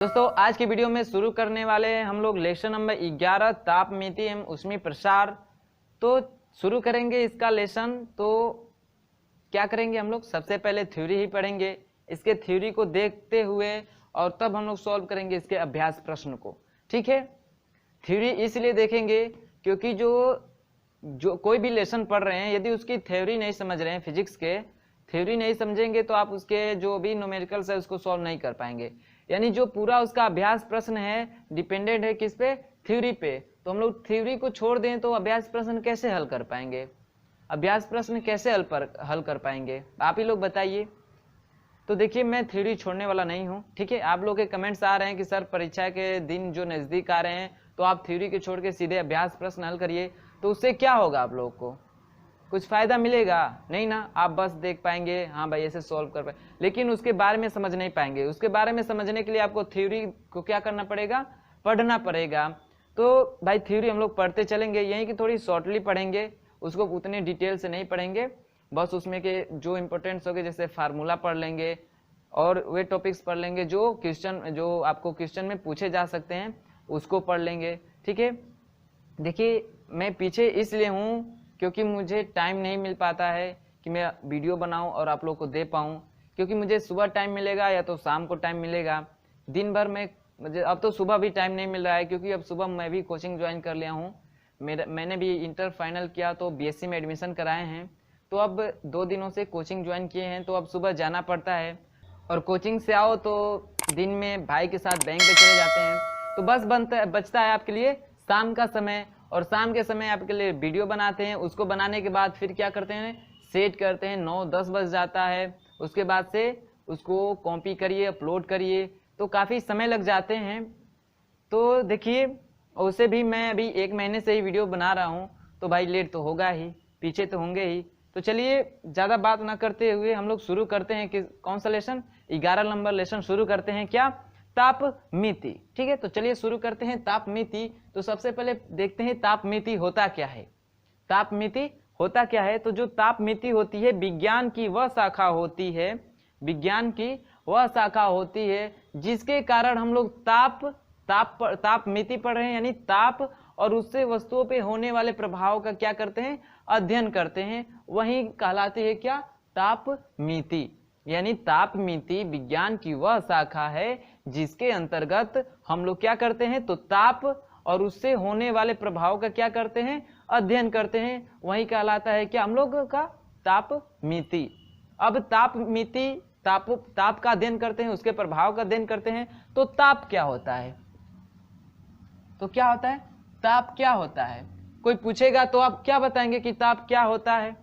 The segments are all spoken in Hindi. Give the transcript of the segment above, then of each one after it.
दोस्तों आज की वीडियो में शुरू करने वाले हैं हम लोग लेसन नंबर 11 ताप मिति एवं ऊष्मीय प्रसार। तो शुरू करेंगे इसका लेसन। तो क्या करेंगे हम लोग, सबसे पहले थ्योरी ही पढ़ेंगे, इसके थ्योरी को देखते हुए और तब हम लोग सॉल्व करेंगे इसके अभ्यास प्रश्न को। ठीक है, थ्योरी इसलिए देखेंगे क्योंकि जो कोई भी लेसन पढ़ रहे हैं, यदि उसकी थ्योरी नहीं समझ रहे हैं, फिजिक्स के थ्योरी नहीं समझेंगे तो आप उसके जो भी न्यूमेरिकल्स है उसको सॉल्व नहीं कर पाएंगे। यानी जो पूरा उसका अभ्यास प्रश्न है डिपेंडेंट है किस पे, थ्योरी पे। तो हम लोग थ्योरी को छोड़ दें तो अभ्यास प्रश्न कैसे हल कर पाएंगे, अभ्यास प्रश्न कैसे हल कर पाएंगे, आप ही लोग बताइए। तो देखिए मैं थ्योरी छोड़ने वाला नहीं हूँ। ठीक है, आप लोग के कमेंट्स आ रहे हैं कि सर परीक्षा के दिन जो नज़दीक आ रहे हैं तो आप थ्योरी के छोड़ के सीधे अभ्यास प्रश्न हल करिए। तो उससे क्या होगा, आप लोगों को कुछ फायदा मिलेगा नहीं ना, आप बस देख पाएंगे हाँ भाई ऐसे सॉल्व कर पाए, लेकिन उसके बारे में समझ नहीं पाएंगे। उसके बारे में समझने के लिए आपको थ्योरी को क्या करना पड़ेगा, पढ़ना पड़ेगा। तो भाई थ्योरी हम लोग पढ़ते चलेंगे, यहीं की थोड़ी शॉर्टली पढ़ेंगे, उसको उतने डिटेल से नहीं पढ़ेंगे, बस उसमें के जो इंपॉर्टेंट्स होंगे जैसे फार्मूला पढ़ लेंगे और वे टॉपिक्स पढ़ लेंगे जो आपको क्वेश्चन में पूछे जा सकते हैं उसको पढ़ लेंगे। ठीक है, देखिए मैं पीछे इसलिए हूँ क्योंकि मुझे टाइम नहीं मिल पाता है कि मैं वीडियो बनाऊं और आप लोग को दे पाऊं, क्योंकि मुझे सुबह टाइम मिलेगा या तो शाम को टाइम मिलेगा। दिन भर में मुझे अब तो सुबह भी टाइम नहीं मिल रहा है, क्योंकि अब सुबह मैं भी कोचिंग ज्वाइन कर लिया हूं। मैंने भी इंटर फाइनल किया तो बीएससी में एडमिशन कराए हैं, तो अब 2 दिनों से कोचिंग ज्वाइन किए हैं, तो अब सुबह जाना पड़ता है और कोचिंग से आओ तो दिन में भाई के साथ बैंक पे चले जाते हैं। तो बस बचता है आपके लिए शाम का समय, और शाम के समय आपके लिए वीडियो बनाते हैं। उसको बनाने के बाद फिर क्या करते हैं, सेट करते हैं, 9-10 बज जाता है। उसके बाद से उसको कॉपी करिए, अपलोड करिए, तो काफ़ी समय लग जाते हैं। तो देखिए उसे भी मैं अभी 1 महीने से ही वीडियो बना रहा हूँ, तो भाई लेट तो होगा ही, पीछे तो होंगे ही। तो चलिए ज़्यादा बात ना करते हुए हम लोग शुरू करते हैं कि कौन सा लेसन, 11 नंबर लेसन शुरू करते हैं, क्या, ताप मिति। ठीक है, तो चलिए शुरू करते हैं ताप मिति। तो सबसे पहले देखते हैं ताप मिति होता क्या है। ताप मिति होता क्या है, तो जो ताप मिति होती है विज्ञान की वह शाखा होती है, विज्ञान की वह शाखा होती है जिसके कारण हम लोग ताप मिति पढ़ रहे हैं, यानी ताप और उससे वस्तुओं पे होने वाले प्रभाव का क्या करते हैं, अध्ययन करते हैं, वही कहलाती है क्या, ताप मिति। यानी ताप मिति विज्ञान की वह शाखा है जिसके अंतर्गत हम लोग क्या करते हैं, तो ताप और उससे होने वाले प्रभाव का क्या करते हैं, अध्ययन करते हैं, वही कहलाता है क्या, हम लोग का ताप मिति। अब ताप मिति ताप का अध्ययन करते हैं, उसके प्रभाव का अध्ययन करते हैं। तो ताप क्या होता है, तो क्या होता है, ताप क्या होता है, कोई पूछेगा तो आप क्या बताएंगे कि ताप क्या होता है।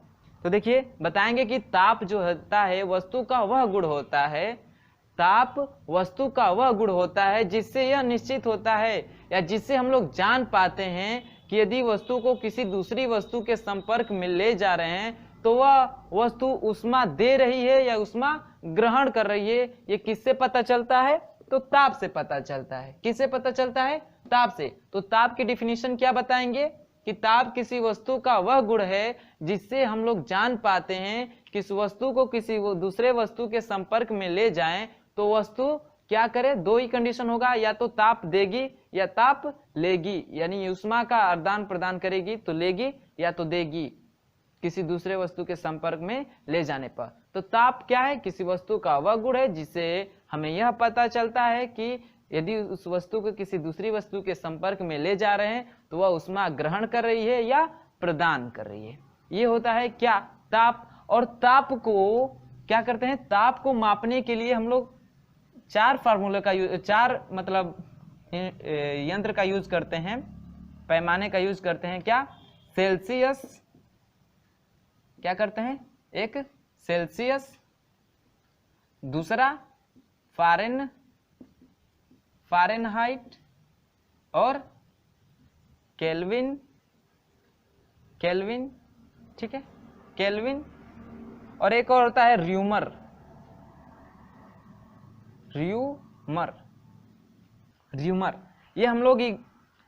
तो देखिए बताएंगे कि ताप जो होता है वस्तु का वह गुण होता है, ताप वस्तु का वह गुण होता है जिससे यह निश्चित होता है या जिससे हम लोग जान पाते हैं कि यदि वस्तु को किसी दूसरी वस्तु के संपर्क में ले जा रहे हैं तो वह वस्तु ऊष्मा दे रही है या ऊष्मा ग्रहण कर रही है। ये किससे पता चलता है, तो ताप से पता चलता है। किससे पता चलता है, ताप से। तो ताप की डिफिनीशन क्या बताएंगे कि ताप किसी वस्तु का वह गुण है जिससे हम लोग जान पाते हैं कि इस वस्तु को किसी दूसरे वस्तु के संपर्क में ले जाएं तो वस्तु क्या करे, 2 ही कंडीशन होगा, या तो ताप देगी या ताप लेगी, यानी ऊष्मा का आदान प्रदान करेगी तो लेगी या तो देगी किसी दूसरे वस्तु के संपर्क में ले जाने पर। तो ताप क्या है, किसी वस्तु का वह गुण है जिससे हमें यह पता चलता है कि यदि उस वस्तु को किसी दूसरी वस्तु के संपर्क में ले जा रहे हैं तो वह ऊष्मा ग्रहण कर रही है या प्रदान कर रही है। ये होता है क्या, ताप। और ताप को क्या करते हैं, ताप को मापने के लिए हम लोग 4 फार्मूले का यूज, 4 मतलब यंत्र का यूज करते हैं, पैमाने का यूज करते हैं। क्या, सेल्सियस, क्या करते हैं, एक सेल्सियस, दूसरा फारेनहाइट और केल्विन, ठीक है, केल्विन, और एक और होता है र्यूमर। ये हम लोग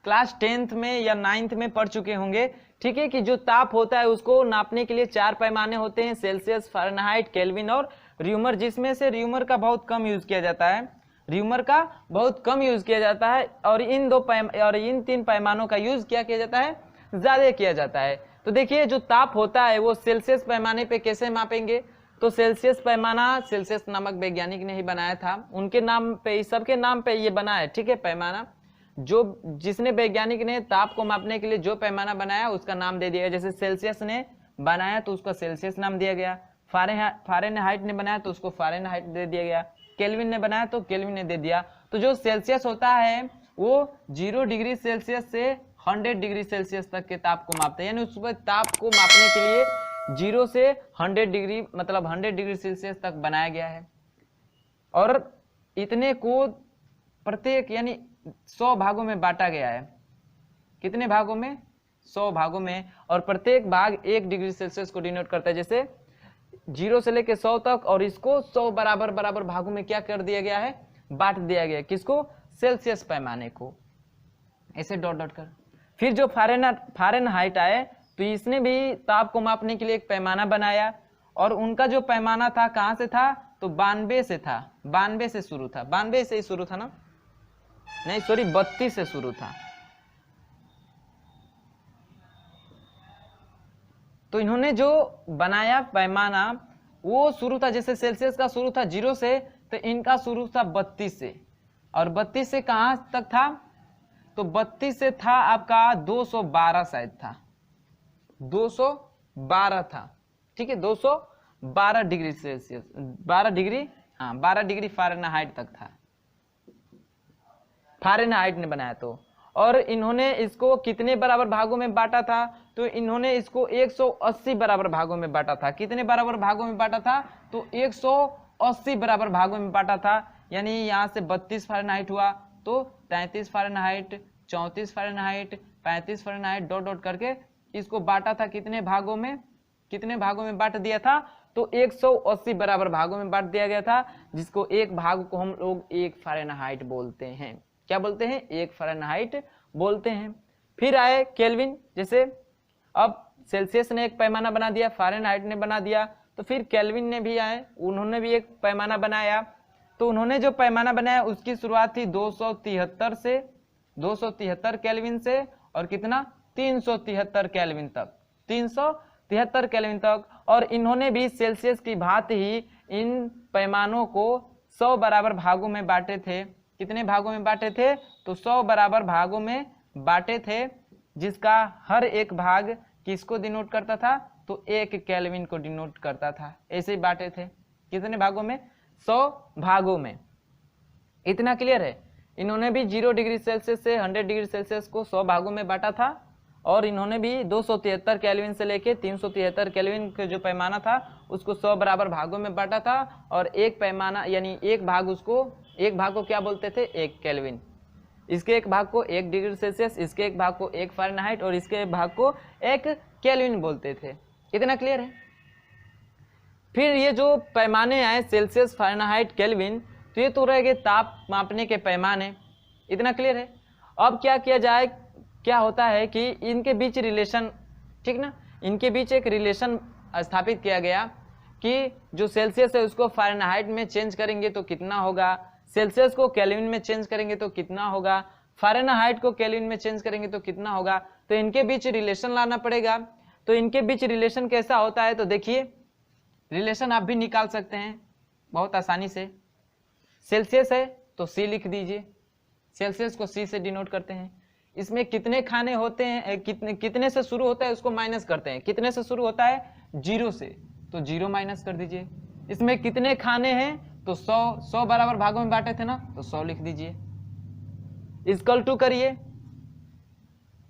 क्लास 10th में या 9th में पढ़ चुके होंगे। ठीक है, कि जो ताप होता है उसको नापने के लिए 4 पैमाने होते हैं, सेल्सियस, फारेनहाइट, केल्विन और र्यूमर, जिसमें से र्यूमर का बहुत कम यूज किया जाता है। र्यूमर का बहुत कम यूज किया जाता है और इन 3 पैमानों का यूज क्या किया जाता है, ज्यादा किया जाता है। तो देखिए जो ताप होता है वो सेल्सियस पैमाने पे कैसे मापेंगे, तो सेल्सियस पैमाना सेल्सियस नामक वैज्ञानिक ने ही बनाया था, उनके नाम पे, सबके नाम पे ये बना है, ठीक है। पैमाना जो जिसने वैज्ञानिक ने ताप को मापने के लिए जो पैमाना बनाया उसका नाम दे दिया, जैसे सेल्सियस ने बनाया तो उसका सेल्सियस नाम दिया गया, फारेनहाइट ने बनाया तो उसको फारेनहाइट दे दिया गया, केल्विन ने बनाया तो केल्विन ने दे दिया। तो जो सेल्सियस होता है वो 0 डिग्री सेल्सियस से 100 डिग्री सेल्सियस तक के ताप को मापते हैं, यानी उस पर ताप को मापने के लिए 0 से 100 डिग्री मतलब 100 डिग्री सेल्सियस तक बनाया गया है। और इतने को प्रत्येक यानी 100 भागों में बांटा गया है। कितने भागों में, 100 भागों में, और प्रत्येक भाग 1 डिग्री सेल्सियस को डिनोट करता है, जैसे 0 से लेकर 100 तक, और इसको 100 बराबर बराबर भागों में क्या कर दिया गया है, बांट दिया गया है। किसको, सेल्सियस पैमाने को, ऐसे डॉट डॉट कर। फिर जो फारेनहाइट आए तो इसने भी ताप को मापने के लिए एक पैमाना बनाया, और उनका जो पैमाना था कहां से था, तो 92 से था, 92 से शुरू था, 92 से ही शुरू था ना, नहीं सॉरी 32 से शुरू था। तो इन्होंने जो बनाया पैमाना वो शुरू था, जैसे सेल्सियस का शुरू था 0 से, तो इनका शुरू था 32 से, और 32 से कहां तक था, तो 32 से था आपका 212 शायद था, 212 था, ठीक है, 212 डिग्री सेल्सियस, 12 डिग्री, हाँ 12 डिग्री फारेनहाइट तक था, फारेनहाइट ने बनाया। तो और इन्होंने इसको कितने बराबर भागों में बांटा था, तो इन्होंने इसको 180 बराबर भागों में बांटा था। कितने बराबर भागों में बांटा था, तो 180 बराबर भागों में बांटा था, यानी यहाँ से 32 फारेनहाइट हुआ तो 33 Fahrenheit, 34 Fahrenheit, 35 Fahrenheit, dot dot करके इसको बांटा था। कितने भागों में, कितने भागों में बांट दिया था, तो 180 बराबर भागों में बांट दिया गया था, जिसको एक भाग को हम लोग 1 फारेनहाइट बोलते हैं। क्या बोलते हैं, 1 फारेनहाइट बोलते हैं। फिर आए केल्विन, जैसे अब सेल्सियस ने एक पैमाना बना दिया, फारेनहाइट ने बना दिया, तो फिर केल्विन ने भी आए, उन्होंने भी एक पैमाना बनाया। तो उन्होंने जो पैमाना बनाया उसकी शुरुआत थी 273 से, 273 केल्विन से, और कितना, 373 केल्विन तक, 373 केल्विन तक। और इन्होंने भी सेल्सियस की भांति ही इन पैमानों को 100 बराबर भागों में बांटे थे। कितने भागों में बांटे थे, तो 100 बराबर भागों में बांटे थे, जिसका हर एक भाग किसको डिनोट करता था, तो 1 केल्विन को डिनोट करता था। ऐसे ही बांटे थे, कितने भागों में, 100 भागों में। इतना क्लियर है। इन्होंने भी 0 डिग्री सेल्सियस से 100 डिग्री सेल्सियस को 100 भागों में बांटा था, और इन्होंने भी 273 केल्विन से लेके 373 केल्विन का जो पैमाना था उसको 100 बराबर भागों में बांटा था, और एक पैमाना यानी एक भाग को क्या बोलते थे, 1 केल्विन। इसके एक भाग को 1 डिग्री सेल्सियस, इसके एक भाग को 1 फारेनहाइट, और इसके एक भाग को 1 केल्विन बोलते थे। इतना क्लियर है। फिर ये जो पैमाने आए सेल्सियस, फारेनहाइट, केल्विन, तो ये तो रह गए ताप मापने के पैमाने। इतना क्लियर है। अब क्या किया जाए, क्या होता है कि इनके बीच रिलेशन, ठीक ना, इनके बीच एक रिलेशन स्थापित किया गया कि जो सेल्सियस है उसको फारेनहाइट में चेंज करेंगे तो कितना होगा, सेल्सियस को केल्विन में चेंज करेंगे तो कितना होगा, फारेनहाइट को केल्विन में चेंज करेंगे तो कितना होगा। तो इनके बीच रिलेशन लाना पड़ेगा। तो इनके बीच रिलेशन कैसा होता है, तो देखिए रिलेशन आप भी निकाल सकते हैं बहुत आसानी से। सेल्सियस है तो C लिख दीजिए, सेल्सियस को C से डिनोट करते हैं। इसमें कितने खाने होते हैं, कितने से शुरू होता है उसको माइनस करते हैं। कितने से शुरू होता है, 0 से, तो 0 माइनस कर दीजिए। इसमें कितने खाने हैं, तो 100 बराबर भागों में बांटे थे ना, तो 100 लिख दीजिए, इक्वल टू करिए।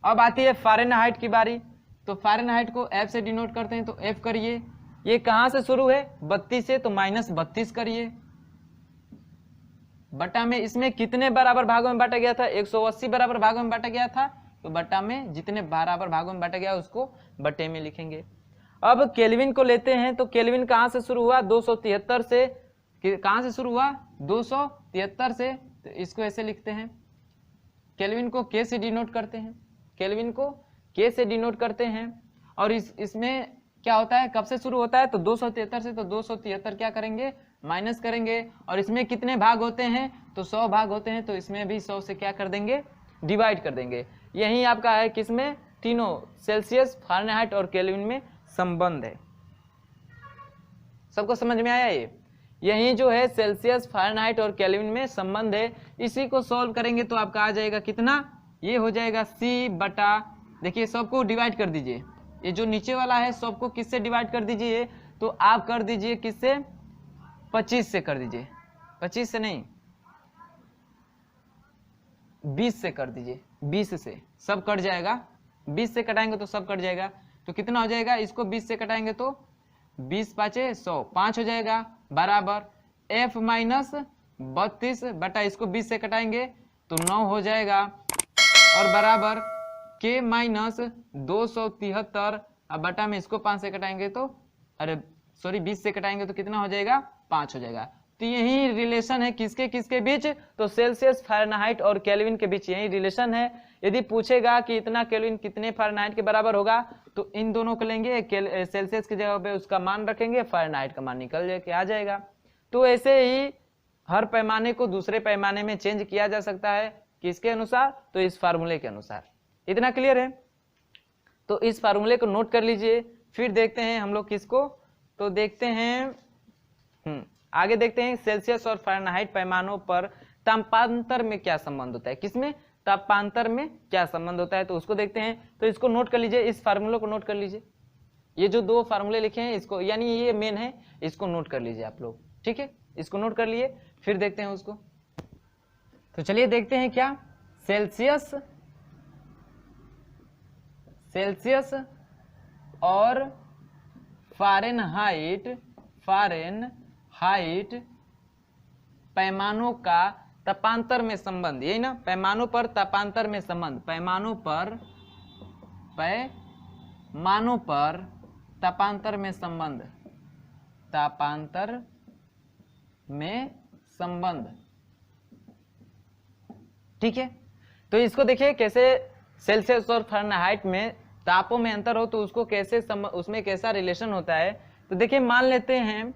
अब आती है फारेनहाइट की बारी। तो फारेनहाइट को F से डिनोट करते हैं, तो F करिए। ये कहां से शुरू है, 32 से, तो -32 करिए बटा में। इसमें कितने बराबर भागों में बांटा गया था, 180 बराबर भागों में बांटा गया था, तो बटा में जितने बराबर भागों में बांटा गया उसको बटे में लिखेंगे। अब केल्विन को लेते हैं। तो केल्विन कहां से शुरू हुआ, 273 से। कहां से शुरू हुआ, 273 से, तो इसको ऐसे लिखते हैं। केल्विन को K से डिनोट करते हैं, केल्विन को K से डिनोट करते हैं। और इसमें क्या होता है, कब से शुरू होता है, तो 273 से, तो 273 क्या करेंगे, माइनस करेंगे। और इसमें कितने भाग होते हैं, तो तो 100 भाग होते हैं, तो इसमें भी 100 से क्या कर देंगे, डिवाइड कर देंगे। यही आपका है किसमें, तीनों सेल्सियस, फ़ारेनहाइट और केल्विन में संबंध है। सबको समझ में आया ये? यही जो है सेल्सियस, फ़ारेनहाइट और केल्विन में संबंध है। इसी को सॉल्व करेंगे तो आपका आ जाएगा कितना, ये हो जाएगा C बटा, देखिए सबको डिवाइड कर दीजिए, ये जो नीचे वाला है सबको किससे डिवाइड कर दीजिए, तो आप कर दीजिए किससे, 25 से कर दीजिए, 25 से नहीं 20 से कर दीजिए, 20 से सब कट जाएगा, 20 से कटाएंगे तो सब कट जाएगा, तो कितना हो जाएगा, इसको 20 से कटाएंगे तो 20 पाँचे 100, 5 हो जाएगा, बराबर f माइनस 32 बटा इसको 20 से कटाएंगे तो 9 हो जाएगा, और बराबर k माइनस 273, अब बटा में इसको 5 से कटाएंगे तो, अरे सॉरी 20 से कटाएंगे तो कितना हो जाएगा, 5 हो जाएगा। तो यही रिलेशन है किसके किसके बीच, तो सेल्सियस, फ़ारेनहाइट और केल्विन के बीच यही रिलेशन है। यदि पूछेगा कि इतना केल्विन कितने फ़ारेनहाइट के बराबर होगा, तो इन दोनों को लेंगे, सेल्सियस की जगह पे उसका मान रखेंगे, फ़ारेनहाइट का मान निकल के आ जाएगा। तो ऐसे ही हर पैमाने को दूसरे पैमाने में चेंज किया जा सकता है, किसके अनुसार, तो इस फार्मूले के अनुसार। इतना क्लियर है? तो इस फार्मूले को नोट कर लीजिए। फिर देखते हैं हम लोग किसको, तो देखते हैं आगे देखते हैं सेल्सियस और फ़ारेनहाइट पैमानों पर तापांतर में क्या संबंध होता है, किसमें, तापांतर में क्या संबंध होता है, तो उसको देखते हैं। तो इसको नोट कर लीजिए, इस फार्मूले को नोट कर लीजिए, ये जो दो फार्मूले लिखे हैं इसको, यानी ये मेन है, इसको नोट कर लीजिए आप लोग, ठीक है, इसको नोट कर लिए। फिर देखते हैं उसको, तो चलिए देखते हैं क्या, सेल्सियस और फ़ारेनहाइट पैमानों का तापांतर में संबंध, यही ना, पैमानों पर तापांतर में संबंध, पैमानों पर तापांतर में संबंध, तापांतर में संबंध, ठीक है। तो इसको देखिए कैसे सेल्सियस और फ़ारेनहाइट में तापों में अंतर हो तो उसको कैसे उसमें कैसा रिलेशन होता है। तो देखिए मान लेते हैं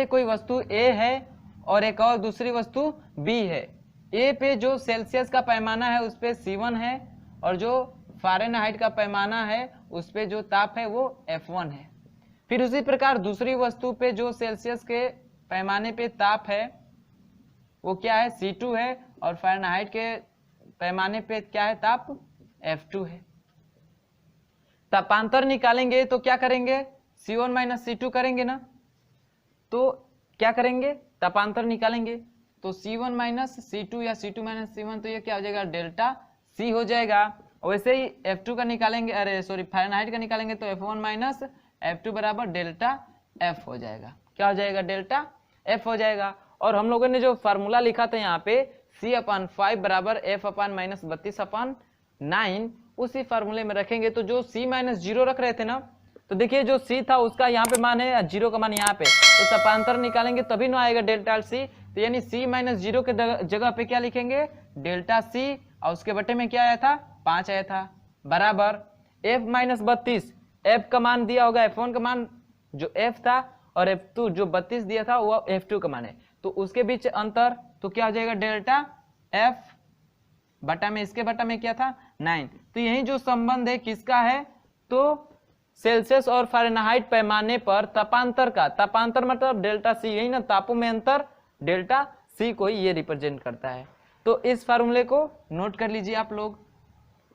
कोई वस्तु A है और एक और दूसरी वस्तु B है। A पे जो सेल्सियस का पैमाना है उस पे C1 है, और जो फ़ारेनहाइट का पैमाना है उस पे जो ताप है वो F1 है। फिर उसी प्रकार दूसरी वस्तु पे जो सेल्सियस के पैमाने पे ताप है वो क्या है, C2 है, और फ़ारेनहाइट के पैमाने पे क्या है, ताप F2 है। तापांतर निकालेंगे तो क्या करेंगे, C1 माइनस C2 करेंगे ना, तो क्या करेंगे, तापांतर निकालेंगे तो C1 माइनस C2 या C2 माइनस C1, तो ये क्या हो जाएगा, डेल्टा C हो जाएगा। और वैसे ही F2 का निकालेंगे, अरे सॉरी फ़ारेनहाइट का निकालेंगे तो F1 माइनस F2 बराबर डेल्टा F हो जाएगा। क्या हो जाएगा, डेल्टा F हो जाएगा। और हम लोगों ने जो फार्मूला लिखा था यहाँ पे C/5 बराबर F/-32/9, उसी फार्मूले में रखेंगे। तो जो C माइनस 0 रख रहे थे ना, तो देखिए जो C था उसका यहाँ पे मान है, 0 का मान यहाँ पे, तो तापांतर निकालेंगे तभी ना आएगा डेल्टा C। तो यानी C माइनस 0 के जगह पे क्या लिखेंगे, डेल्टा C, और उसके बटे में क्या आया था, 5 आया था, बराबर F-32, F का मान दिया होगा, F1 का मान जो F था, और F2 जो 32 दिया था वो F2 का मान है, तो उसके बीच अंतर, तो क्या हो जाएगा, डेल्टा F बटा में इसके बटा में क्या था, 9। तो यही जो संबंध है किसका है, तो सेल्सियस और फ़ारेनहाइट पैमाने पर तापांतर का, तापांतर मतलब डेल्टा C, यही ना, तापों में अंतर, डेल्टा C को ही ये रिप्रेजेंट करता है। तो इस फार्मूले को नोट कर लीजिए आप लोग।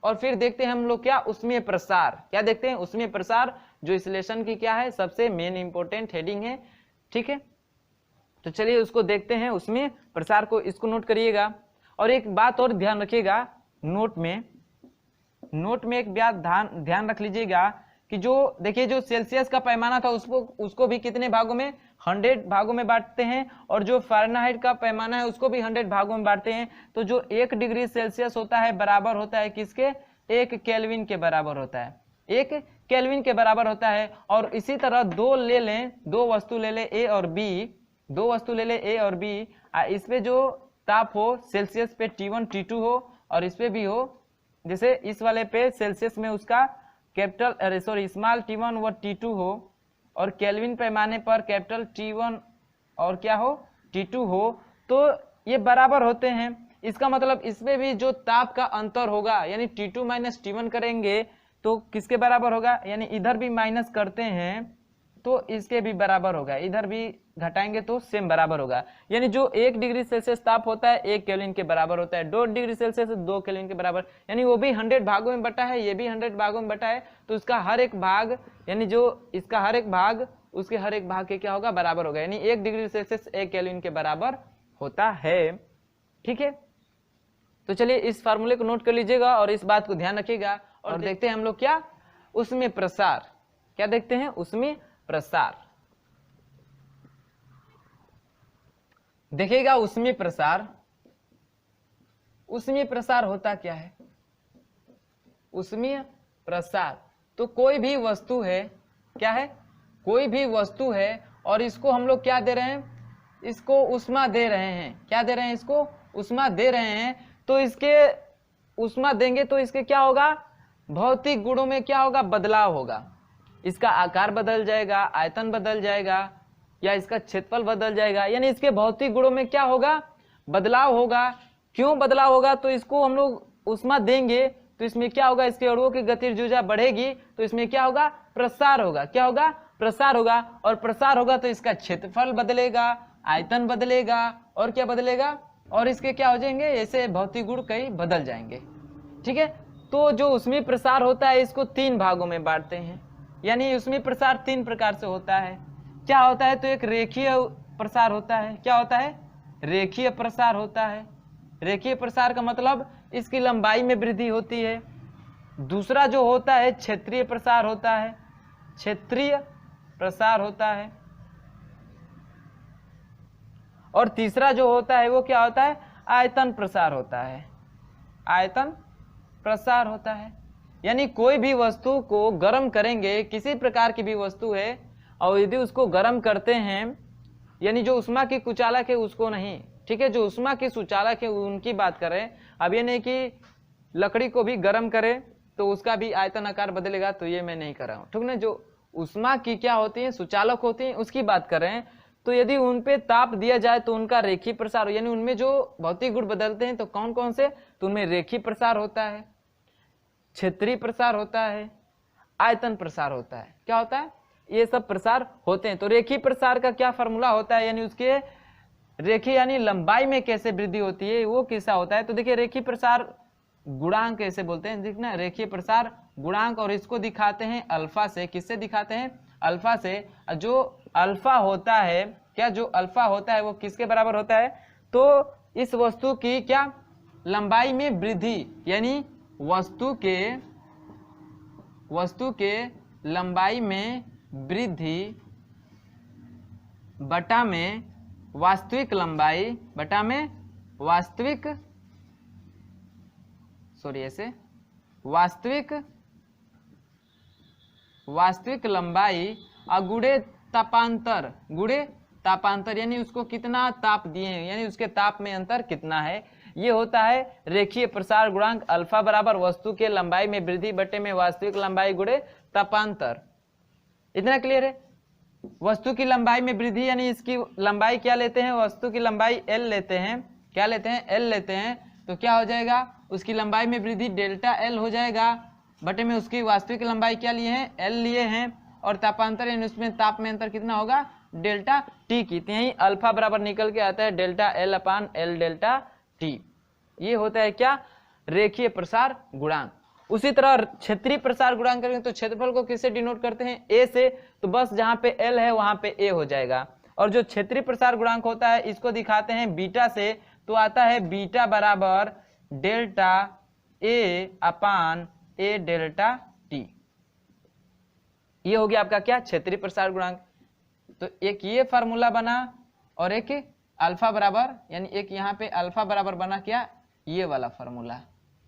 और फिर देखते हैं हम लोग क्या, उष्मीय प्रसार, क्या देखते हैं, उष्मीय प्रसार, जो इस लेसन की क्या है, सबसे मेन इंपॉर्टेंट हेडिंग है, ठीक है। तो चलिए उसको देखते हैं, उष्मीय प्रसार को, इसको नोट करिएगा। और एक बात और ध्यान रखिएगा, नोट में एक बात ध्यान रख लीजिएगा कि जो देखिए जो सेल्सियस का पैमाना था उसको भी कितने भागों में, 100 भागों में बांटते हैं, और जो फ़ारेनहाइट का पैमाना है उसको भी 100 भागों में बांटते हैं। तो जो 1 डिग्री सेल्सियस होता है बराबर होता है किसके, 1 केल्विन के बराबर होता है, 1 केल्विन के बराबर होता है। और इसी तरह दो वस्तु ले ले A और B, इस पे जो ताप हो सेल्सियस पे T1 T2 हो, और इस पे भी हो, जैसे इस वाले पे सेल्सियस में उसका स्मॉल T1 व T2 हो, और केल्विन पैमाने पर कैपिटल T1 और क्या हो, T2 हो। तो ये बराबर होते हैं। इसका मतलब इसमें भी जो ताप का अंतर होगा यानी T2 माइनस T1 करेंगे तो किसके बराबर होगा, यानी इधर भी माइनस करते हैं तो इसके भी बराबर होगा, इधर भी घटाएंगे तो सेम बराबर होगा। यानी जो 1 डिग्री सेल्सियस ताप होता है 1 केल्विन के बराबर होता है, 2 डिग्री सेल्सियस 2 केल्विन के बराबर, यानी वो भी 100 भागों में बटा है, ये भी 100 भागों में बटा है, तो उसका हर एक भाग यानी जो इसका हर एक भाग उसके हर एक भाग के क्या होगा, बराबर होगा। यानी 1 डिग्री सेल्सियस 1 केल्विन के बराबर होता है। ठीक है, तो चलिए इस फार्मूले को नोट कर लीजिएगा और इस बात को ध्यान रखिएगा। और देखते हैं हम लोग क्या, उसमें प्रसार, क्या देखते हैं, उसमें प्रसार। देखिएगा उसमें प्रसार, उसमें प्रसार होता क्या है, उसमें प्रसार तो कोई भी वस्तु है, क्या है, कोई भी वस्तु है और इसको हम लोग क्या दे रहे हैं, इसको उष्मा दे रहे हैं, क्या दे रहे हैं, इसको उष्मा दे रहे हैं, तो इसके उष्मा देंगे तो इसके क्या होगा, भौतिक गुणों में क्या होगा, बदलाव होगा। इसका आकार बदल जाएगा, आयतन बदल जाएगा या इसका क्षेत्रफल बदल जाएगा, यानी इसके भौतिक गुणों में क्या होगा, बदलाव होगा। क्यों बदलाव होगा, तो इसको हम लोग उष्मा देंगे तो इसमें क्या होगा, इसके अणुओं की गतिज बढ़ेगी तो इसमें क्या होगा, प्रसार होगा, क्या होगा, प्रसार होगा। और प्रसार होगा तो इसका क्षेत्रफल बदलेगा, आयतन बदलेगा और क्या बदलेगा, और इसके क्या हो जाएंगे, ऐसे भौतिक गुण कई बदल जाएंगे। ठीक है, तो जो उसमें प्रसार होता है इसको 3 भागों में बांटते हैं, यानी उसमें प्रसार 3 प्रकार से होता है। क्या होता है, तो एक रेखीय प्रसार होता है, क्या होता है, रेखीय प्रसार होता है। रेखीय प्रसार का मतलब इसकी लंबाई में वृद्धि होती है। दूसरा जो होता है क्षेत्रीय प्रसार होता है, क्षेत्रीय प्रसार होता है। और तीसरा जो होता है वो क्या होता है, आयतन प्रसार होता है, आयतन प्रसार होता है। यानी कोई भी वस्तु को गर्म करेंगे, किसी प्रकार की भी वस्तु है और यदि उसको गर्म करते हैं, यानी जो उष्मा की कुचालक है उसको नहीं, ठीक है, जो उष्मा की सुचालक है उनकी बात करें। अब ये नहीं कि लकड़ी को भी गर्म करें तो उसका भी आयतन आकार बदलेगा, तो ये मैं नहीं कर रहा हूँ, ठीक ना। जो उष्मा की क्या होती है, सुचालक होती है, उसकी बात करें तो यदि उन पे ताप दिया जाए तो उनका रेखीय प्रसार, यानी उनमें जो भौतिक गुण बदलते हैं तो कौन कौन से, तो उनमें रेखीय प्रसार होता है, क्षेत्रीय प्रसार होता है, आयतन प्रसार होता है। क्या होता है, ये सब प्रसार होते हैं। तो रेखीय प्रसार का क्या फॉर्मूला होता है, यानी उसके रेखीय यानी लंबाई में कैसे वृद्धि होती है, वो कैसा होता है। तो देखिए रेखीय प्रसार गुणांक कैसे बोलते हैं, देखना रेखीय प्रसार गुणांक, और इसको दिखाते हैं अल्फा से। किससे दिखाते हैं, अल्फा से। जो अल्फा होता है, क्या जो अल्फा होता है वो किसके बराबर होता है, तो इस वस्तु की क्या लंबाई में वृद्धि, यानी वस्तु के लंबाई में वृद्धि बटा में वास्तविक लंबाई, बटा में वास्तविक, सॉरी ऐसे वास्तविक लंबाई अगुणे तापांतर, गुणे तापांतर, यानी उसको कितना ताप दिए हैं, यानी उसके ताप में अंतर कितना है, ये होता है रेखीय प्रसार गुणांक। अल्फा बराबर वस्तु के लंबाई में वृद्धि बटे में वास्तविक लंबाई गुणे तापांतर। इतना क्लियर है। वस्तु की लंबाई में वृद्धि यानी इसकी लंबाई क्या लेते हैं, वस्तु की लंबाई L लेते हैं, क्या लेते हैं, L लेते हैं, तो क्या हो जाएगा, उसकी लंबाई में वृद्धि डेल्टा L हो जाएगा बटे में उसकी वास्तविक लंबाई क्या लिए हैं, L लिए हैं, और तापांतर यानी उसमें ताप में अंतर कितना होगा, डेल्टा T की। तो यही अल्फा बराबर निकल के आता है डेल्टा L अपान L डेल्टा T। ये होता है क्या, रेखीय प्रसार गुणांक। उसी तरह क्षेत्रीय प्रसार गुणांक करेंगे तो क्षेत्रफल को किससे डिनोट करते हैं, A से, तो बस जहां पे L है वहां पे A हो जाएगा। और जो क्षेत्रीय प्रसार गुणांक होता है इसको दिखाते हैं बीटा से, तो आता है बीटा बराबर delta A upon A delta T। ये हो गया आपका क्या, क्षेत्रीय प्रसार गुणांक। तो एक ये फार्मूला बना और एक अल्फा बराबर, यानी एक यहाँ पे अल्फा बराबर बना क्या, ये वाला फार्मूला।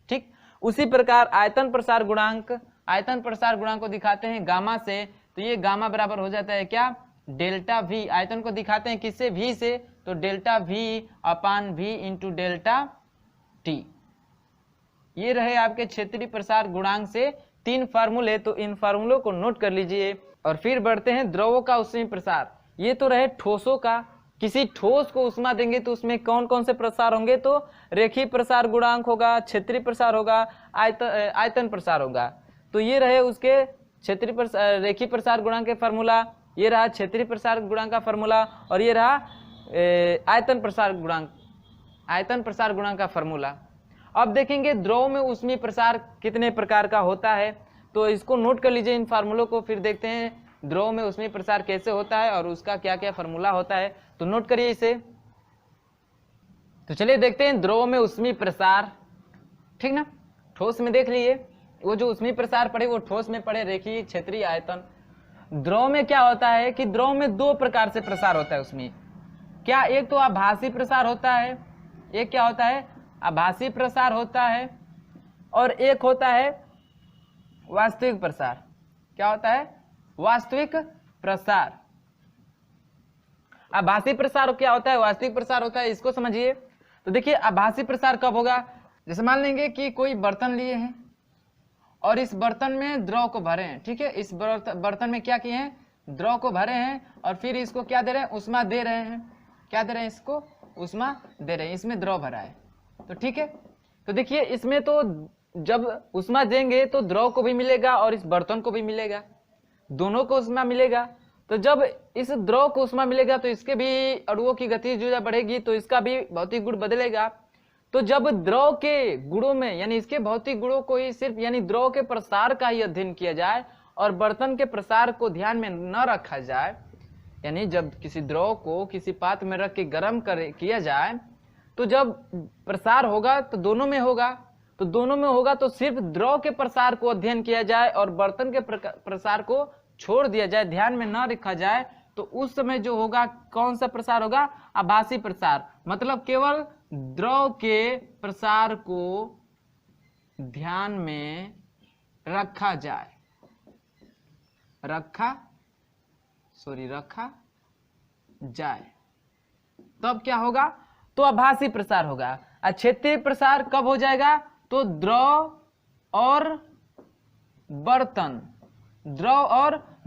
ठीक, उसी प्रकार आयतन प्रसार गुणांक, आयतन प्रसार गुणांक को दिखाते हैं गामा से, तो ये गामा बराबर हो जाता है क्या, डेल्टा V। आयतन को दिखाते हैं किससे, V से, तो डेल्टा V अपान V इंटू डेल्टा T। ये रहे आपके क्षेत्रीय प्रसार गुणांक से 3 फार्मूले। तो इन फार्मूलों को नोट कर लीजिए और फिर बढ़ते हैं द्रवों का उसमें प्रसार। ये तो रहे ठोसों का, किसी ठोस को उष्मा देंगे तो उसमें कौन कौन से प्रसार होंगे, तो रेखीय प्रसार गुणांक होगा, क्षेत्रीय प्रसार होगा, आयतन प्रसार होगा। तो ये रहे उसके रेखीय प्रसार गुणांक के फॉर्मूला, ये रहा क्षेत्रीय प्रसार गुणांक का फॉर्मूला, और ये रहा आयतन प्रसार गुणांक का फॉर्मूला। अब देखेंगे द्रव में ऊष्मीय प्रसार कितने प्रकार का होता है, तो इसको नोट कर लीजिए इन फार्मूलों को, फिर देखते हैं द्रव में ऊष्मीय प्रसार कैसे होता है और उसका क्या क्या फॉर्मूला होता है, तो नोट करिए इसे। तो चलिए देखते हैं द्रव में ऊष्मीय प्रसार, ठीक ना। ठोस में देख लिए, वो जो ऊष्मीय प्रसार पढ़े वो ठोस में पढ़े, रेखीय, क्षेत्रीय, आयतन। द्रव में क्या होता है कि द्रव में दो प्रकार से प्रसार होता है उसमें, क्या, एक तो आभासी प्रसार होता है, एक क्या होता है, आभासी प्रसार होता है, और एक होता है वास्तविक प्रसार। क्या होता है, वास्तविक प्रसार। आभासी प्रसार क्या होता है, वास्तविक प्रसार होता है, इसको समझिए। तो देखिए आभासी प्रसार कब होगा, जैसे मान लेंगे कि कोई बर्तन लिए हैं और इस बर्तन में द्रव को भरे हैं, ठीक है, इस बर्तन में क्या किए हैं, द्रव को भरे हैं, और फिर इसको क्या दे रहे हैं, उष्मा दे रहे हैं। क्या दे रहे हैं, इसको उष्मा दे रहे हैं, इसमें द्रव भरा है, तो ठीक है। तो देखिए इसमें तो जब उष्मा देंगे तो द्रव को भी मिलेगा और इस बर्तन को भी मिलेगा, दोनों को उष्मा मिलेगा। तो जब इस द्रव को उष्मा मिलेगा तो इसके भी अणुओं की गतिज बढ़ेगी, तो इसका भी भौतिक गुण बदलेगा। तो जब द्रव के गुणों में, यानी इसके भौतिक गुणों को ही सिर्फ, यानी द्रव के प्रसार का ही अध्ययन किया जाए और बर्तन के प्रसार को ध्यान में न रखा जाए, यानी जब किसी द्रव को किसी पात्र में रख के गर्म किया जाए, तो जब प्रसार होगा तो दोनों में होगा, तो दोनों में होगा तो सिर्फ द्रव के प्रसार को अध्ययन किया जाए और बर्तन के प्रसार को छोड़ दिया जाए, ध्यान में न रखा जाए, तो उस समय जो होगा कौन सा प्रसार होगा, आभासी प्रसार। मतलब केवल द्रव के प्रसार को ध्यान में रखा जाए, रखा जाए, तब क्या होगा, तो आभासी प्रसार होगा। और क्षेत्रीय प्रसार कब हो जाएगा, तो द्रव और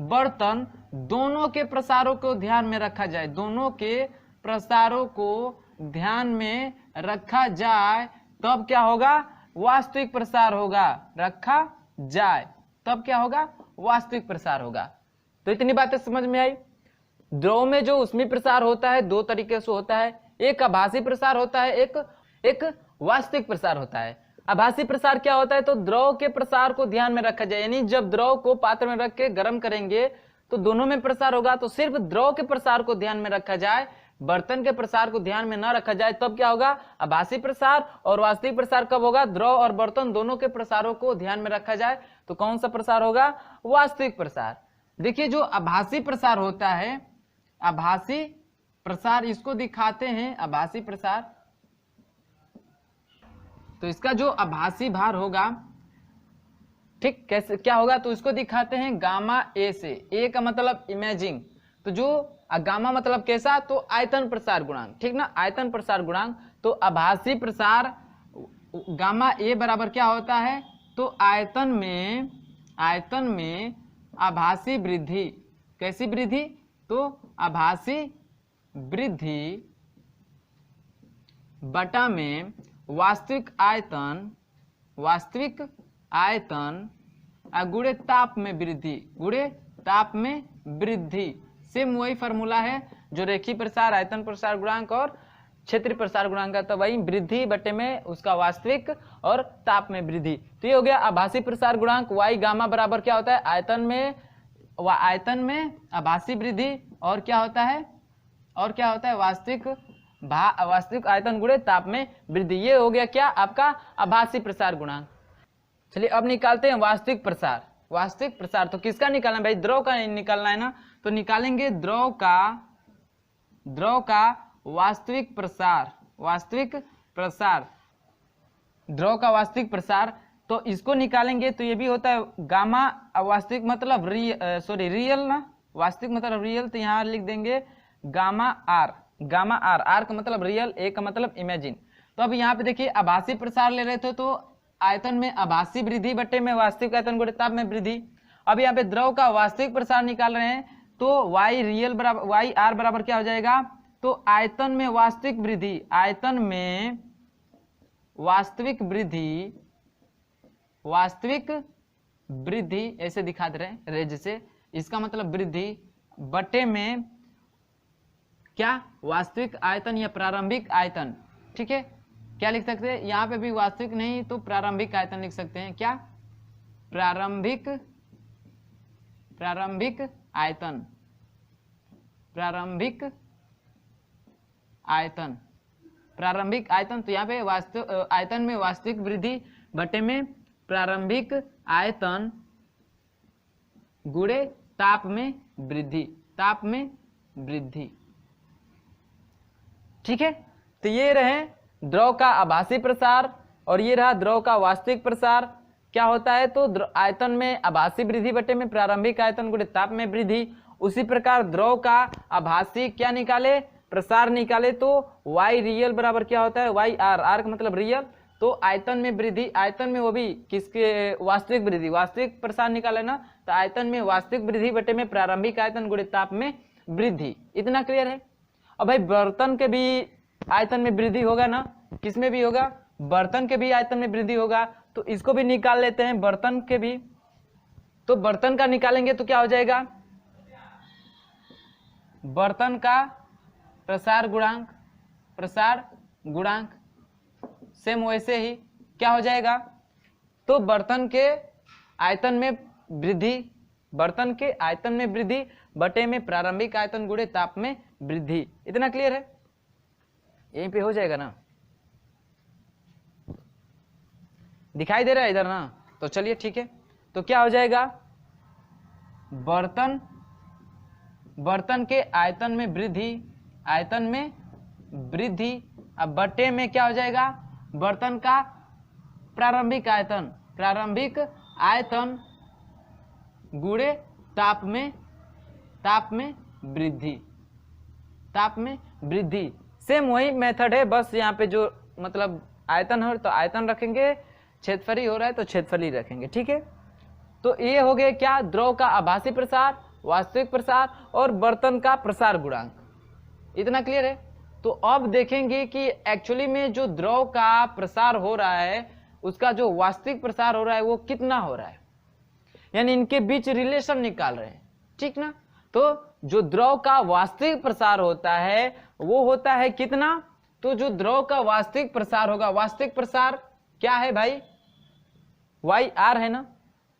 बर्तन दोनों के प्रसारों को ध्यान में रखा जाए, दोनों के प्रसारों को ध्यान में रखा जाए, तब क्या होगा, वास्तविक प्रसार होगा, रखा जाए, तब क्या होगा, वास्तविक प्रसार होगा। तो इतनी बातें समझ में आई। द्रव में जो ऊष्मीय प्रसार होता है दो तरीके से होता है, एक आभासी प्रसार होता है, एक वास्तविक प्रसार होता है। आभासी प्रसार क्या होता है, तो द्रव के प्रसार को ध्यान में रखा जाए, यानी जब द्रव को पात्र में रख के गर्म करेंगे तो दोनों में प्रसार होगा, तो सिर्फ द्रव के प्रसार को ध्यान में रखा जाए, बर्तन के प्रसार को ध्यान में न रखा जाए, तब क्या होगा, आभासी प्रसार। और वास्तविक प्रसार कब होगा, द्रव और बर्तन दोनों के प्रसारों को ध्यान में रखा जाए, तो कौन सा प्रसार होगा, वास्तविक प्रसार। देखिए जो आभासी प्रसार होता है, आभासी प्रसार इसको दिखाते हैं, आभासी प्रसार, तो इसका जो आभासी भार होगा, ठीक, कैसे क्या होगा, तो इसको दिखाते हैं गामा ए से। ए का मतलब इमेजिंग, तो जो गामा मतलब कैसा, तो आयतन प्रसार गुणांक, ठीक ना, आयतन प्रसार गुणांक। तो आभासी प्रसार गामा ए बराबर क्या होता है, तो आयतन में आभासी वृद्धि, कैसी वृद्धि, तो आभासी वृद्धि बटा में वास्तविक आयतन गुणे ताप में वृद्धि, सेम वही फॉर्मूला है जो रेखीय प्रसार, आयतन प्रसार गुणांक और क्षेत्रीय प्रसार गुणांक का, तो वही वृद्धि बटे में उसका वास्तविक और ताप में वृद्धि। तो ये हो गया आभासी प्रसार गुणांक, वाई गामा बराबर क्या होता है, आयतन में आभासी वृद्धि, और क्या होता है, वास्तविक आयतन गुणे ताप में वृद्धि। ये हो गया क्या, आपका आभासी प्रसार गुणांक। चलिए अब निकालते हैं वास्तविक प्रसार। तो किसका निकालना है भाई, द्रव का निकालना है ना, तो निकालेंगे द्रव का वास्तविक प्रसार, तो इसको निकालेंगे तो ये भी होता है गामा, वास्तविक मतलब रियल ना, वास्तविक मतलब रियल, तो यहाँ लिख देंगे गामा आर का मतलब रियल, ए का मतलब इमेजिन। तो अब यहाँ पे देखिए आभासी प्रसार ले रहे थे तो आयतन में आभासी वृद्धि बटे में वास्तविक आयतन गुणे ताप में वृद्धि। अब यहाँ पे द्रव का वास्तविक प्रसार निकाल रहे हैं, तो वाई आर बराबर क्या हो जाएगा, तो तो आयतन में वास्तविक वृद्धि, आयतन में वास्तविक वृद्धि, वास्तविक वृद्धि ऐसे दिखा दे रहे हैं रेज से, इसका मतलब वृद्धि बटे में क्या, वास्तविक आयतन या प्रारंभिक आयतन। ठीक है, क्या लिख सकते हैं यहाँ पे भी वास्तविक नहीं तो प्रारंभिक आयतन लिख सकते हैं, क्या, प्रारंभिक, प्रारंभिक आयतन, प्रारंभिक आयतन, प्रारंभिक आयतन। तो यहाँ पे वास्तव आयतन में वास्तविक वृद्धि बटे में प्रारंभिक आयतन गुणे ताप में वृद्धि, ताप में वृद्धि। ठीक है, तो ये रहे द्रव का आभासी प्रसार और ये रहा द्रव का वास्तविक प्रसार। क्या होता है, तो आयतन में आभासी वृद्धि बटे में प्रारंभिक आयतन गुणे ताप में वृद्धि। उसी प्रकार द्रव का आभासी क्या निकाले, प्रसार निकाले, तो y रियल बराबर क्या होता है, y r, r का मतलब रियल। तो आयतन में वृद्धि, आयतन में वो भी किसके, वास्तविक वृद्धि, वास्तविक प्रसार निकाले ना, तो आयतन में वास्तविक वृद्धि बटे में प्रारंभिक आयतन गुणे ताप में वृद्धि। इतना क्लियर है। अब भाई बर्तन के भी आयतन में वृद्धि होगा ना, किसमें भी होगा, बर्तन के भी आयतन में वृद्धि होगा, तो इसको भी निकाल लेते हैं बर्तन के भी। तो बर्तन का निकालेंगे तो क्या हो जाएगा, बर्तन का प्रसार गुणांक, प्रसार गुणांक सेम वैसे ही क्या हो जाएगा, तो बर्तन के आयतन में वृद्धि, बर्तन के आयतन में वृद्धि बटे में प्रारंभिक आयतन गुणे ताप में वृद्धि। इतना क्लियर है, यहीं पे हो जाएगा ना, दिखाई दे रहा है इधर ना, तो चलिए ठीक है। तो क्या हो जाएगा, बर्तन, बर्तन के आयतन में वृद्धि, आयतन में वृद्धि, अब बटे में क्या हो जाएगा, बर्तन का प्रारंभिक आयतन, प्रारंभिक आयतन गुणे ताप में, ताप में वृद्धि, ताप में वृद्धि। सेम वही मेथड है, बस यहाँ पे जो मतलब आयतन हो तो आयतन रखेंगे, क्षेत्रफल हो रहा है तो क्षेत्रफल ही रखेंगे। ठीक है, तो ये हो गया क्या, द्रव का आभासी प्रसार, वास्तविक प्रसार और बर्तन का प्रसार गुणांक। इतना क्लियर है। तो अब देखेंगे कि एक्चुअली में जो द्रव का प्रसार हो रहा है उसका जो वास्तविक प्रसार हो रहा है वो कितना हो रहा है, यानी इनके बीच रिलेशन निकाल रहे हैं। ठीक ना, तो जो द्रव का वास्तविक प्रसार होता है वो होता है कितना, तो जो द्रव का वास्तविक प्रसार होगा, वास्तविक प्रसार क्या है भाई, वाई आर है ना,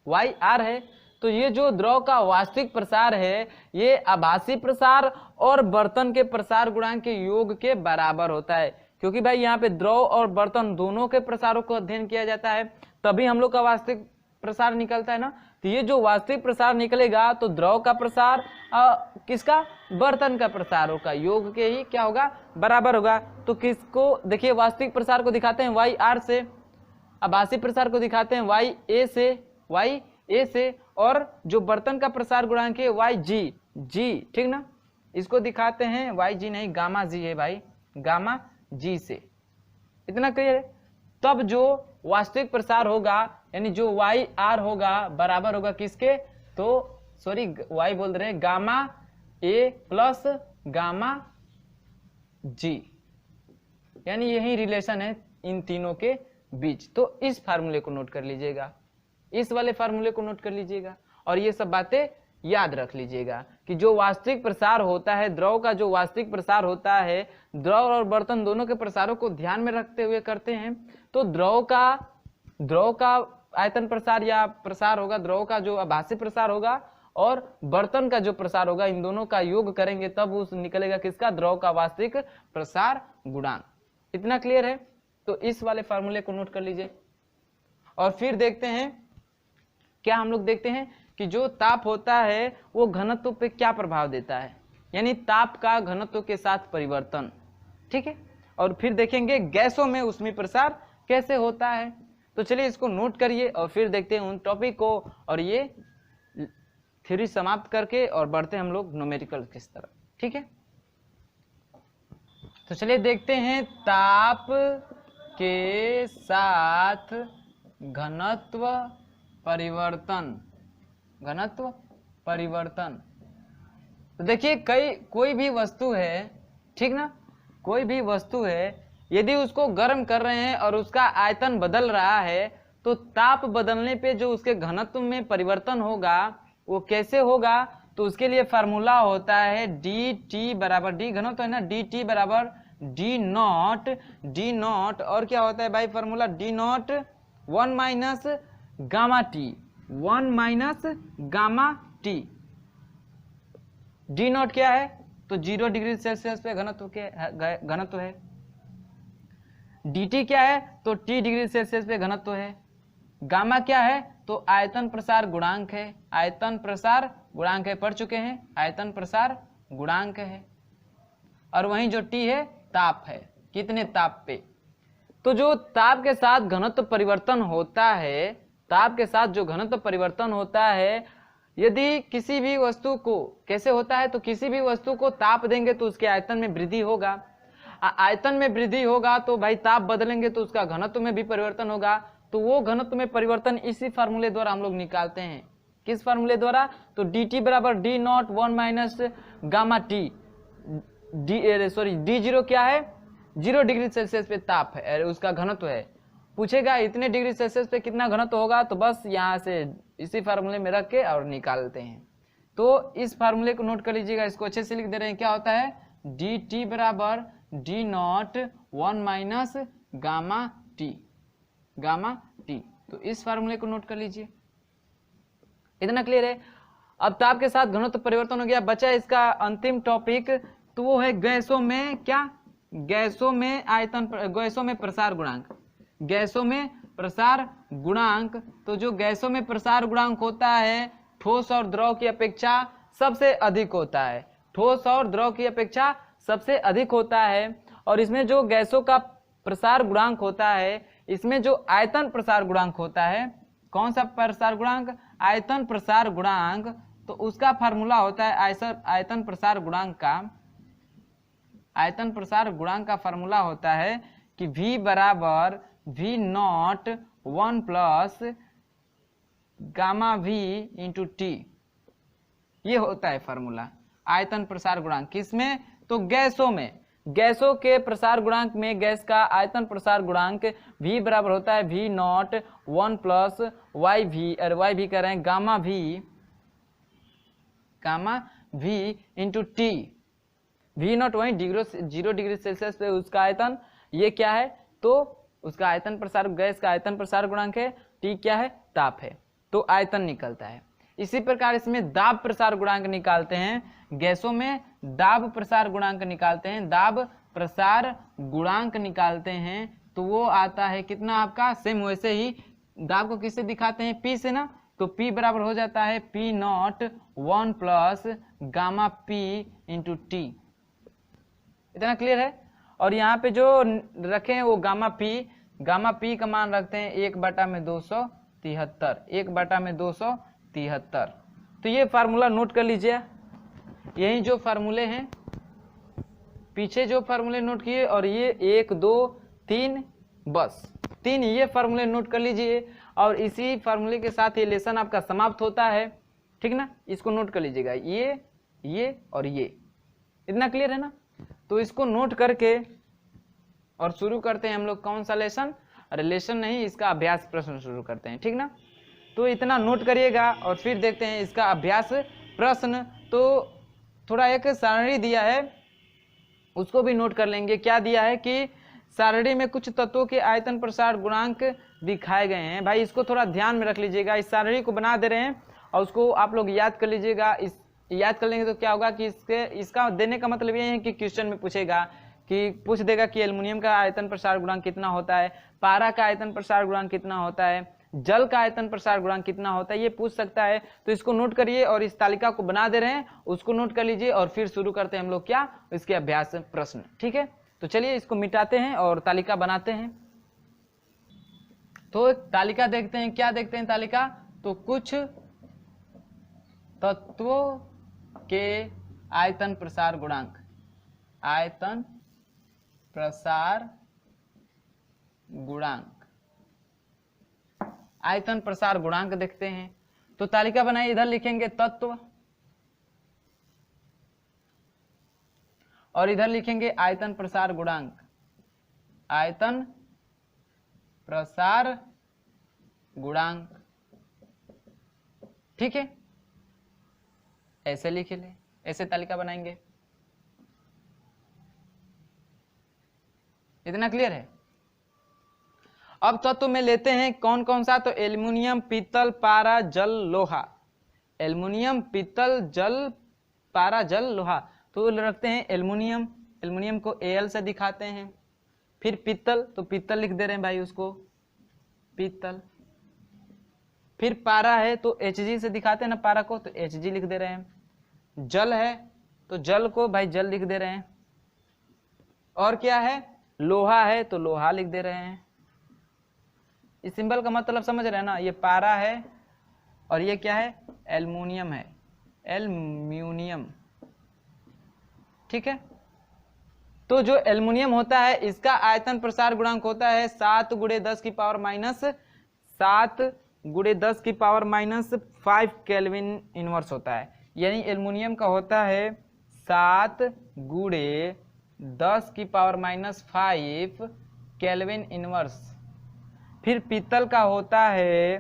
वाई आर है। तो ये जो द्रव का वास्तविक प्रसार है ये आभासी प्रसार और बर्तन के प्रसार गुणांक के योग के बराबर होता है, क्योंकि भाई यहाँ पे द्रव और बर्तन दोनों के प्रसारों को अध्ययन किया जाता है तभी हम लोग का वास्तविक प्रसार निकलता है ना। तो ये जो वास्तविक प्रसार निकलेगा तो द्रव का प्रसार किसका, बर्तन का प्रसार होगा, योग के ही क्या होगा, बराबर होगा। तो किसको देखिए, वास्तविक प्रसार को दिखाते हैं वाई आर से, आभासी प्रसार को दिखाते हैं वाई ए से, वाई ए से, और जो बर्तन का प्रसार गुणांक है वाई जी, जी ठीक ना, इसको दिखाते हैं वाई जी नहीं गामा जी है भाई, गामा जी से। इतना क्लियर है। तब जो वास्तविक प्रसार होगा यानी जो वाई आर होगा बराबर होगा किसके, तो सॉरी वाई बोल रहे हैं, गामा ए प्लस गामा जी, यानी यही रिलेशन है इन तीनों के बीच। तो इस फार्मूले को नोट कर लीजिएगा, इस वाले फार्मूले को नोट कर लीजिएगा और ये सब बातें याद रख लीजिएगा कि जो वास्तविक प्रसार होता है, द्रव का जो वास्तविक प्रसार होता है, द्रव और बर्तन दोनों के प्रसारों को ध्यान में रखते हुए करते हैं। तो द्रव का आयतन प्रसार या प्रसार होगा, द्रव का जो आभासी प्रसार होगा और बर्तन का जो प्रसार होगा, इन दोनों का योग करेंगे तब उस निकलेगा किसका, द्रव का वास्तविक प्रसार गुणांक। इतना क्लियर है। तो इस वाले फार्मूले को नोट कर लीजिए और फिर देखते हैं क्या हम लोग देखते हैं कि जो ताप होता है वो घनत्व पे क्या प्रभाव देता है, यानी ताप का घनत्व के साथ परिवर्तन। ठीक है, और फिर देखेंगे गैसों में ऊष्मीय प्रसार कैसे होता है। तो चलिए इसको नोट करिए और फिर देखते हैं उन टॉपिक को, और ये थ्योरी समाप्त करके और बढ़ते हैं हम लोग न्यूमेरिकल किस तरह। ठीक है, तो चलिए देखते हैं ताप के साथ घनत्व परिवर्तन, घनत्व परिवर्तन। तो देखिए कोई भी वस्तु है, ठीक ना। कोई भी वस्तु है यदि उसको गर्म कर रहे हैं और उसका आयतन बदल रहा है तो ताप बदलने पे जो उसके घनत्व में परिवर्तन होगा वो कैसे होगा, तो उसके लिए फार्मूला होता है डी टी बराबर, डी घनत्व है ना, डी टी बराबर डी नॉट और क्या होता है भाई formula, D not 1 minus gamma T, 1 minus gamma T. D not क्या है, तो 0 डिग्री सेल्सियस पे घनत्व है। dt क्या है, तो t डिग्री सेल्सियस पे घनत्व है। गामा क्या है, तो आयतन प्रसार गुणांक है, आयतन प्रसार गुणांक है, पढ़ चुके हैं, आयतन प्रसार गुणांक है। और वहीं जो t है ताप है, कितने ताप पे। तो जो ताप के साथ घनत्व परिवर्तन होता है, ताप के साथ जो घनत्व परिवर्तन होता है, यदि किसी भी वस्तु को कैसे होता है, तो किसी भी वस्तु को ताप देंगे तो उसके आयतन में वृद्धि होगा, आयतन में वृद्धि होगा तो भाई ताप बदलेंगे तो उसका घनत्व में भी परिवर्तन होगा। तो वो घनत्व में परिवर्तन इसी फार्मूले द्वारा हम लोग निकालते हैं। किस फार्मूले द्वारा, तो डी टी बराबर D not 1 minus gamma T, D zero क्या है, 0 डिग्री सेल्सियस पे ताप है, उसका घनत्व है। पूछेगा इतने डिग्री सेल्सियस पे कितना घनत्व होगा, तो बस यहाँ से इसी फार्मूले में रख के और निकालते हैं। तो इस फार्मूले को नोट कर लीजिएगा, इसको अच्छे से लिख दे रहे हैं। क्या होता है, डी टी बराबर D not 1 minus gamma T, gamma T. तो इस फार्मूले को नोट कर लीजिए, इतना क्लियर है। अब ताप के साथ घनत्व परिवर्तन हो गया, बचा इसका अंतिम टॉपिक, तो वो है गैसों में क्या, गैसों में आयतन, गैसों में प्रसार गुणांक, गैसों में प्रसार गुणांक। तो जो गैसों में प्रसार गुणांक होता है ठोस और द्रव की अपेक्षा सबसे अधिक होता है, ठोस और द्रव की अपेक्षा सबसे अधिक होता है। और इसमें जो गैसों का प्रसार गुणांक होता है, इसमें जो आयतन प्रसार गुणांक होता है, कौन सा प्रसार गुणांक, आयतन प्रसार गुणांक, तो उसका फार्मूला होता है आयतन प्रसार गुणांक का, आयतन प्रसार गुणांक का फार्मूला होता है कि v बराबर v not 1 plus gamma v into T. ये होता है फार्मूला आयतन प्रसार गुणांक, किसमें, तो गैसों में, गैसों के प्रसार गुणांक में गैस का आयतन प्रसार गुणांक v बराबर होता है v not 1 plus Y V, और वाई भी कह रहे हैं gamma v into T. V not वही 0 डिग्री सेल्सियस पे उसका आयतन, ये क्या है, तो उसका आयतन प्रसार, गैस का आयतन प्रसार गुणांक है, टी क्या है, ताप है, तो आयतन निकलता है। इसी प्रकार इसमें दाब प्रसार गुणांक निकालते हैं, गैसों में दाब प्रसार गुणांक निकालते हैं, दाब प्रसार गुणांक निकालते हैं, तो वो आता है कितना आपका, सेम वैसे ही दाब को किससे दिखाते हैं, पी से ना, तो पी बराबर हो जाता है P not 1 plus gamma P into T. इतना क्लियर है। और यहाँ पे जो रखे हैं वो गामा पी का मान रखते हैं 1/273, 1/273। तो ये फार्मूला नोट कर लीजिए, यही जो फार्मूले हैं, पीछे जो फार्मूले नोट किए, और ये 1 2 3, बस 3 ये फार्मूले नोट कर लीजिए। और इसी फार्मूले के साथ ये लेसन आपका समाप्त होता है, ठीक ना, इसको नोट कर लीजिएगा, ये और ये। इतना क्लियर है ना। तो इसको नोट करके और शुरू करते हैं हम लोग कौन सा लेसन, अरे लेसन नहीं, इसका अभ्यास प्रश्न शुरू करते हैं, ठीक ना। तो इतना नोट करिएगा और फिर देखते हैं इसका अभ्यास प्रश्न। तो थोड़ा एक सारणी दिया है, उसको भी नोट कर लेंगे। क्या दिया है कि सारणी में कुछ तत्वों के आयतन प्रसार गुणांक दिखाए गए हैं। भाई इसको थोड़ा ध्यान में रख लीजिएगा, इस सारणी को बना दे रहे हैं और उसको आप लोग याद कर लीजिएगा। इस याद कर लेंगे तो क्या होगा कि इसका देने का मतलब ये है कि क्वेश्चन में पूछेगा कि पूछ देगा कि एल्युमिनियम का आयतन प्रसार गुणांक कितना होता है, पारा का आयतन प्रसार गुणांक कितना होता है, जल का आयतन प्रसार गुणांक कितना होता है, ये पूछ सकता है। तो इसको नोट करिए और इस तालिका को बना दे रहे हैं, उसको नोट कर लीजिए और फिर शुरू करते हैं हम लोग क्या, इसके अभ्यास प्रश्न, ठीक है। तो चलिए इसको मिटाते हैं और तालिका बनाते हैं। तो तालिका देखते हैं, क्या देखते हैं तालिका, तो कुछ तत्वों के आयतन प्रसार गुणांक, आयतन प्रसार गुणांक, आयतन प्रसार गुणांक देखते हैं। तो तालिका बनाइए, इधर लिखेंगे तत्व और इधर लिखेंगे आयतन प्रसार गुणांक, आयतन प्रसार गुणांक। ठीक है, ऐसे लिख ले, ऐसे तालिका बनाएंगे। इतना क्लियर है। अब तत्व में लेते हैं कौन कौन सा, तो एल्युमिनियम, पीतल, पारा, जल, लोहा। एल्युमिनियम, पीतल, जल, पारा, जल, लोहा। तो रखते हैं एल्युमिनियम, एल्युमिनियम को Al से दिखाते हैं। फिर पीतल, तो पीतल लिख दे रहे हैं भाई उसको, पीतल। फिर पारा है तो Hg से दिखाते हैं ना पारा को, तो Hg लिख दे रहे हैं। जल है तो जल को भाई जल लिख दे रहे हैं। और क्या है, लोहा है तो लोहा लिख दे रहे हैं। इस सिंबल का मतलब समझ रहे हैं ना, ये पारा है और ये क्या है, एल्युमिनियम है, एल्युमिनियम। ठीक है, तो जो एल्युमिनियम होता है इसका आयतन प्रसार गुणांक होता है 7 × 10 की पावर माइनस 7 × 10 की पावर माइनस 5 केल्विन इनवर्स होता है। यानी एल्युमिनियम का होता है 7 × 10 की पावर माइनस 5 केल्विन इनवर्स। फिर पीतल का होता है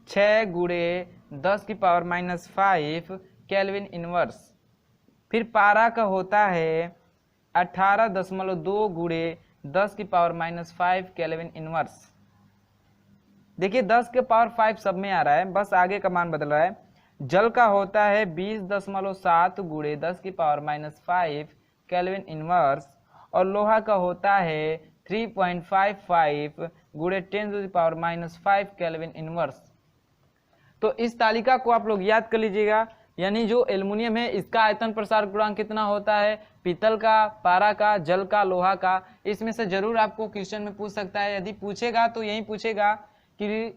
6 × 10 की पावर माइनस 5 केल्विन इनवर्स। फिर पारा का होता है 18.2 × 10 की पावर माइनस 5 केल्विन इनवर्स। देखिए 10 के पावर 5 सब में आ रहा है, बस आगे का मान बदल रहा है। जल का होता है 20.7 × 10 की पावर माइनस 5 केल्विन इनवर्स। और लोहा का होता है 3.55 × 10⁻⁵ केल्विन इनवर्स। तो इस तालिका को आप लोग याद कर लीजिएगा। यानी जो एल्युमिनियम है इसका आयतन प्रसार गुणांक कितना होता है, पीतल का, पारा का, जल का, लोहा का। इसमें से जरूर आपको क्वेश्चन में पूछ सकता है। यदि पूछेगा तो यही पूछेगा कि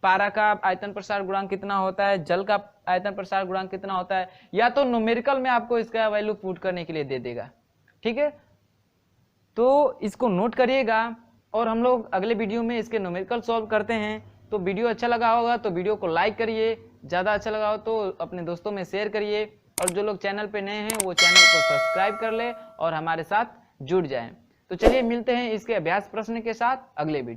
पारा का आयतन प्रसार गुणांक कितना होता है, जल का आयतन प्रसार गुणांक कितना होता है, या तो न्यूमेरिकल में आपको इसका वैल्यू पुट करने के लिए दे देगा। ठीक है, तो इसको नोट करिएगा और हम लोग अगले वीडियो में इसके न्यूमेरिकल सॉल्व करते हैं। तो वीडियो अच्छा लगा होगा तो वीडियो को लाइक करिए, ज़्यादा अच्छा लगा हो तो अपने दोस्तों में शेयर करिए, और जो लोग चैनल पे नए हैं वो चैनल को सब्सक्राइब कर ले और हमारे साथ जुड़ जाएं। तो चलिए मिलते हैं इसके अभ्यास प्रश्न के साथ अगले वीडियो।